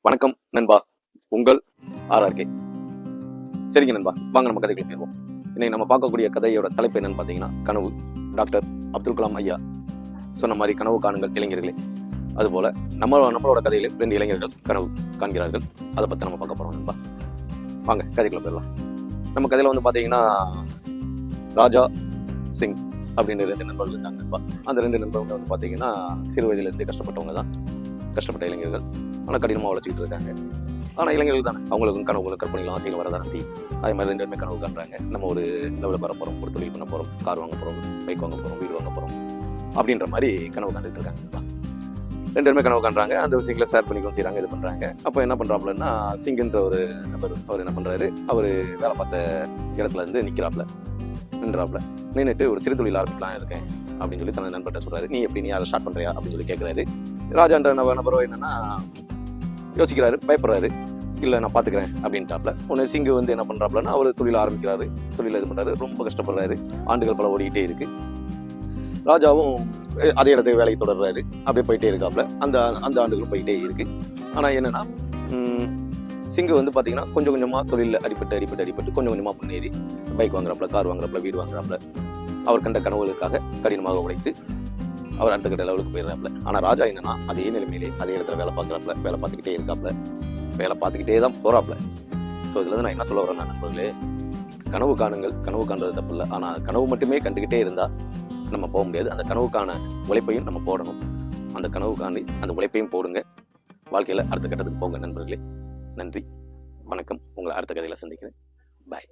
வணக்கம் நண்பா, உங்கள் RRK. சரிங்க நண்பா, வாங்க நம்ம கதைக்குள்ள போயிருவோம். இன்னைக்கு நம்ம பார்க்கக்கூடிய கதையோட தலைப்பு என்னன்னு பார்த்தீங்கன்னா, கனவு. டாக்டர் அப்துல் கலாம் ஐயா சொன்ன மாதிரி கனவு காணுங்கள் இளைஞர்களே. அதுபோல நம்மளோட கதையில 2 இளைஞர்கள் கனவு காண்கிறார்கள். அதை பற்றி நம்ம பார்க்க போறோம் நண்பா. வாங்க கதைக்குள்ள போயிடலாம். நம்ம கதையில வந்து பார்த்தீங்கன்னா, ராஜா சிங் அப்படின்னு 2 நண்பர்கள் இருக்காங்க நண்பா. அந்த 2 நண்பர்கள் வந்து பார்த்தீங்கன்னா, சிறு வயதிலிருந்தே கஷ்டப்பட்டவங்க தான். கஷ்டப்பட்ட இளைஞர்கள், ஆனால் கடினமாக உழைச்சிக்கிட்டு இருக்காங்க. ஆனால் இளைஞர்கள் தானே, அவங்களுக்கும் கனவுகளும் கற்பனைகளும் ஆசைகள் வரதான செய்யும். அதே மாதிரி 2 பேருமே கனவு காண்றாங்க. நம்ம ஒரு லெவலில் வர போகிறோம், ஒரு தொழில் பண்ண போகிறோம், கார் வாங்க போகிறோம், பைக் வாங்க போகிறோம், வீடு வாங்க போகிறோம் அப்படின்ற மாதிரி கனவு காண்டுட்டு இருக்காங்க. 2 பேருமே கனவு காண்றாங்க. அந்த விஷயங்களை ஷேர் பண்ணிக்கவும் செய்கிறாங்க, இது பண்ணுறாங்க. அப்போ என்ன பண்ணுறாப்புலன்னா, சிங்குன்ற ஒரு நபர், அவர் என்ன பண்ணுறாரு, அவர் வேலை பார்த்த இடத்துல இருந்து நின்றாப்புல நின்றுட்டு ஒரு சிறு தொழில் ஆரம்பிக்கலாம் இருக்கேன் அப்படின்னு சொல்லி தனது நண்பர்கிட்ட சொல்றாரு. நீ யாரை ஸ்டார்ட் பண்றியா அப்படின்னு சொல்லி கேட்கிறாரு. ராஜான்ற நபரோ என்னன்னா யோசிக்கிறாரு, பயப்படுறாரு. இல்லை நான் பார்த்துக்கிறேன் அப்படின்ட்டாப்ல. உடனே சிங்கு வந்து என்ன பண்ணுறாப்புலன்னா, அவர் தொழில் ஆரம்பிக்கிறாரு, தொழில் இது பண்ணுறாரு, ரொம்ப கஷ்டப்படுறாரு. ஆண்டுகள் பல ஓடிக்கிட்டே இருக்கு. ராஜாவும் அதே இடத்துக்கு வேலைக்கு தொடர்றாரு, அப்படியே போயிட்டே இருக்காப்புல. அந்த ஆண்டுகளும் போயிட்டே இருக்கு. ஆனால் என்னன்னா, சிங்கு வந்து பார்த்தீங்கன்னா கொஞ்சம் கொஞ்சமாக தொழிலில் அடிபட்டு கொஞ்சம் கொஞ்சமாக முன்னேறி பைக் வாங்குறாப்புல, கார் வாங்குறாப்புல, வீடு வாங்குறாப்புல. அவர் கண்ட கனவுகளுக்காக கடினமாக உழைத்து அவர் அடுத்த கட்ட லெவலுக்கு போயிடுறாப்புல. ஆனால் ராஜா என்னன்னா, அதே நிலைமையிலே அதே இடத்துல வேலை பார்த்துக்கிட்டே இருக்காப்புல, வேலை பார்த்துக்கிட்டே தான் போறாப்புல. ஸோ இதுல இருந்து நான் என்ன சொல்ல வரேன்னா, நண்பர்களே, கனவு காணுங்கள், கனவு காண்றது தப்பு இல்லை. ஆனால் கனவு மட்டுமே கண்டுகிட்டே இருந்தா நம்ம போக முடியாது. அந்த கனவுக்கான உழைப்பையும் நம்ம போடணும். அந்த கனவுக்காண்டி அந்த உழைப்பையும் போடுங்க. வாழ்க்கையில அடுத்த கட்டத்துக்கு போங்க நண்பர்களே. நன்றி, வணக்கம். உங்களை அடுத்த கதையில சந்திக்கிறேன். பாய்.